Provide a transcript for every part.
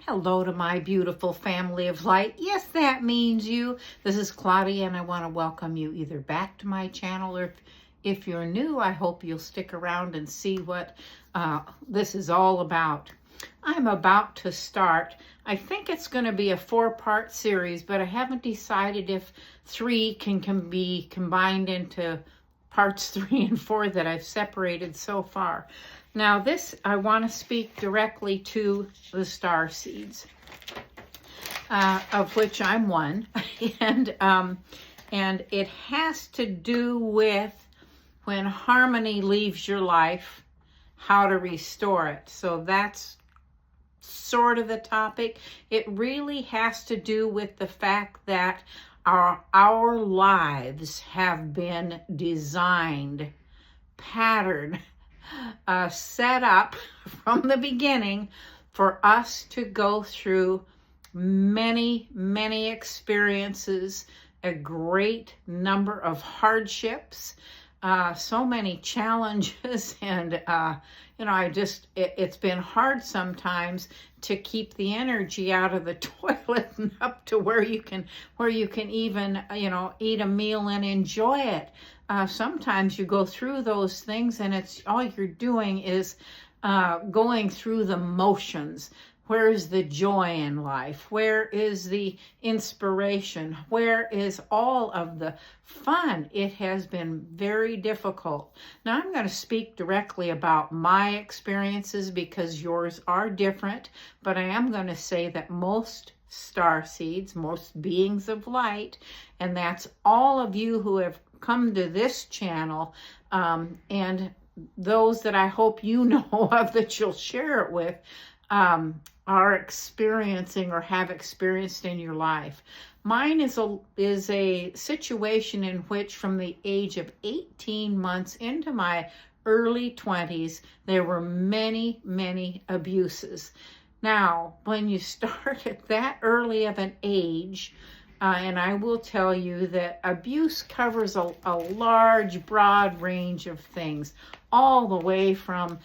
Hello to my beautiful family of light. Yes, that means you. This is Claudia, and I want to welcome you either back to my channel, or if you're new, I hope you'll stick around and see what this is all about. I'm about to start. I think it's going to be a 4-part series, but I haven't decided if 3 can be combined into parts 3 and 4 that I've separated so far. Now this, I want to speak directly to the starseeds, of which I'm one, and it has to do with when harmony leaves your life, how to restore it. So that's sort of the topic. It really has to do with the fact that our lives have been designed, patterned, set up from the beginning for us to go through many experiences, a great number of hardships, so many challenges, and it's been hard sometimes to keep the energy out of the toilet and up to where you can even eat a meal and enjoy it. Sometimes you go through those things and it's all you're doing is going through the motions. Where is the joy in life? Where is the inspiration? Where is all of the fun? It has been very difficult. Now I'm going to speak directly about my experiences because yours are different, but I am going to say that most starseeds, most beings of light, and that's all of you who have come to this channel, and those that I hope you know of that you'll share it with, are experiencing or have experienced in your life. Mine is a situation in which from the age of 18 months into my early 20s, there were many abuses. Now, when you start at that early of an age, and I will tell you that abuse covers a large, broad range of things, all the way from,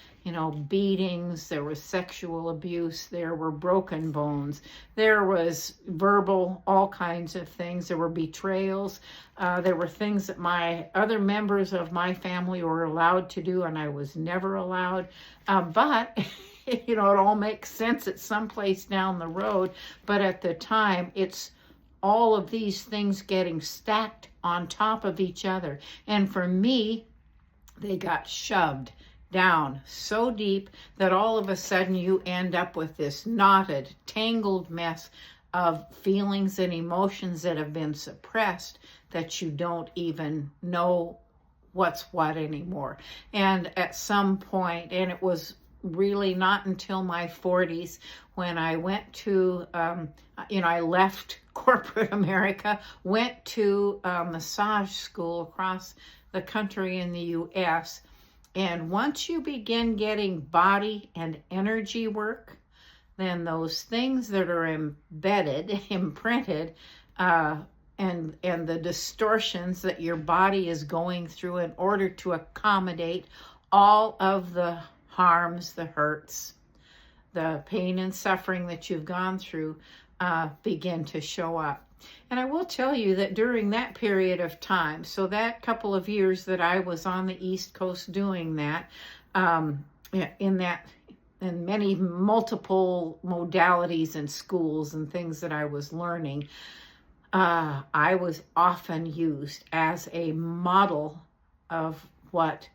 beatings, there was sexual abuse, there were broken bones, there was verbal, all kinds of things, there were betrayals, there were things that my other members of my family were allowed to do and I was never allowed, but it all makes sense at some place down the road, but at the time, it's all of these things getting stacked on top of each other. And for me, they got shoved down so deep that all of a sudden you end up with this knotted, tangled mess of feelings and emotions that have been suppressed that you don't even know what's what anymore. And at some point, and it was really not until my 40s when I went to, I left corporate America, went to a massage school across the country in the U.S. And once you begin getting body and energy work, then those things that are embedded, imprinted, and the distortions that your body is going through in order to accommodate all of the harms, the hurts, the pain and suffering that you've gone through begin to show up. And I will tell you that during that period of time, so that couple of years that I was on the East Coast doing that, in many multiple modalities and schools and things that I was learning, I was often used as a model of what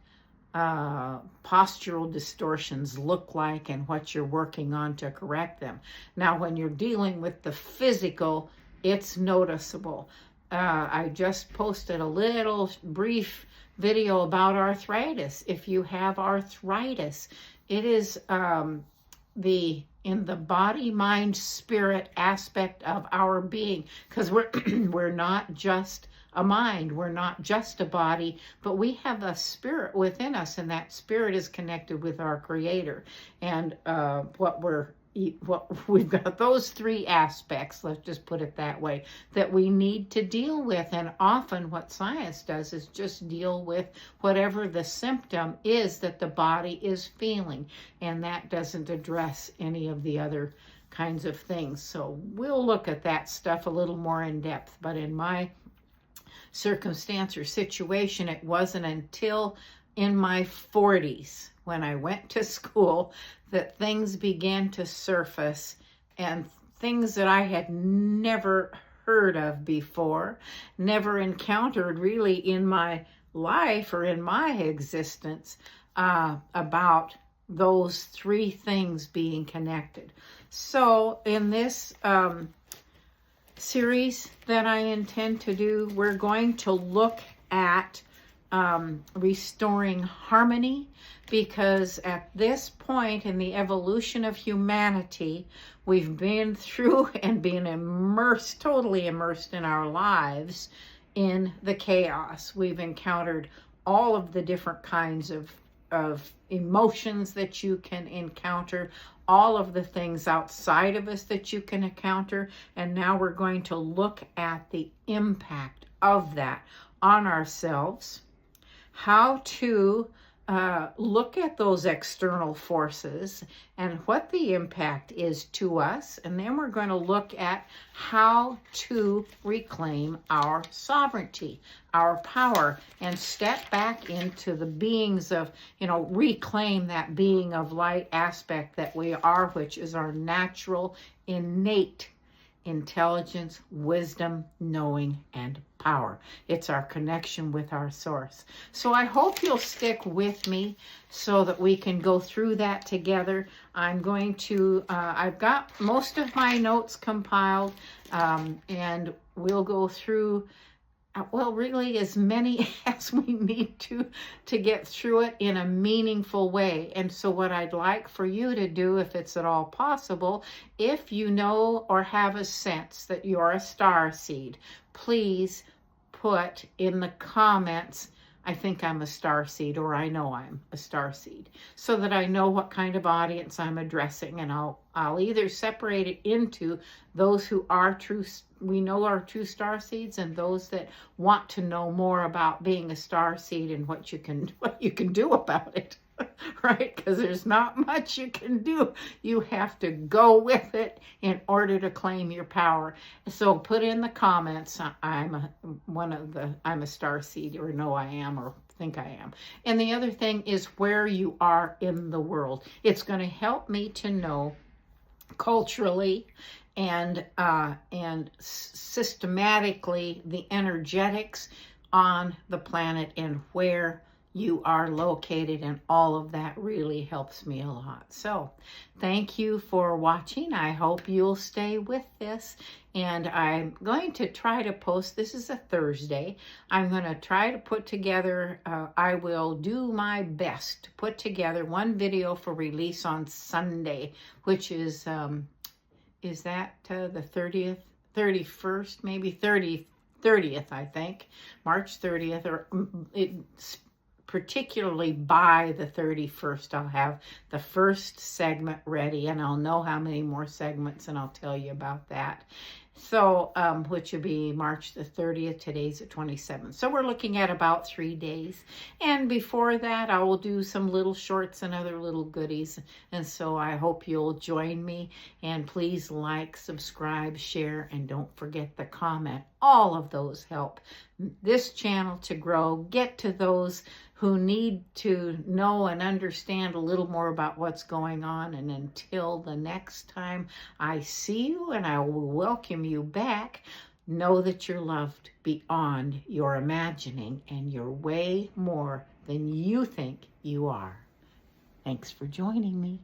postural distortions look like and what you're working on to correct them. Now, when you're dealing with the physical, it's noticeable. I just posted a little brief video about arthritis. If you have arthritis, it is in the body, mind, spirit aspect of our being, because we're not just a mind, we're not just a body, but we have a spirit within us, and that spirit is connected with our Creator. And what we're well, we've got those three aspects, let's just put it that way, that we need to deal with. And often what science does is just deal with whatever the symptom is that the body is feeling. And that doesn't address any of the other kinds of things. So we'll look at that stuff a little more in depth. But in my circumstance or situation, it wasn't until in my 40s when I went to school that things began to surface, and things that I had never heard of before, never encountered really in my life or in my existence, about those three things being connected. So in this series that I intend to do, we're going to look at restoring harmony, because at this point in the evolution of humanity, we've been through and been immersed, totally immersed in our lives in the chaos. We've encountered all of the different kinds of emotions that you can encounter, all of the things outside of us that you can encounter, and now we're going to look at the impact of that on ourselves, how to look at those external forces and what the impact is to us. And then we're going to look at how to reclaim our sovereignty, our power, and step back into the beings of, reclaim that being of light aspect that we are, which is our natural, innate intelligence, wisdom, knowing, and power. It's our connection with our source. So I hope you'll stick with me so that we can go through that together. I'm going to, I've got most of my notes compiled, and we'll go through, well, really as many as we need to get through it in a meaningful way. And so what I'd like for you to do, if it's at all possible, if you know or have a sense that you're a starseed, please put in the comments, I think I'm a starseed, or I know I'm a starseed, so that I know what kind of audience I'm addressing. And I'll either separate it into those who are true, we know are true starseeds, and those that want to know more about being a starseed and what you can do about it. Right? Because there's not much you can do. You have to go with it in order to claim your power. So put in the comments, I'm a starseed, or no I am, or think I am. And the other thing is where you are in the world. It's going to help me to know culturally and systematically the energetics on the planet and where you are located, and all of that really helps me a lot. So thank you for watching. I hope you'll stay with this, and I'm going to try to post, this is a Thursday, I'm going to try to put together, I will do my best to put together one video for release on Sunday, which is that the 30th, 31st, maybe 30th, I think, March 30th, or it's particularly by the 31st, I'll have the first segment ready, and I'll know how many more segments, and I'll tell you about that. So, which will be March the 30th, today's the 27th. So we're looking at about 3 days. And before that, I will do some little shorts and other little goodies. And so I hope you'll join me. And please like, subscribe, share, and don't forget the comment. All of those help this channel to grow, get to those who need to know and understand a little more about what's going on. And until the next time I see you and I will welcome you back, know that you're loved beyond your imagining, and you're way more than you think you are. Thanks for joining me.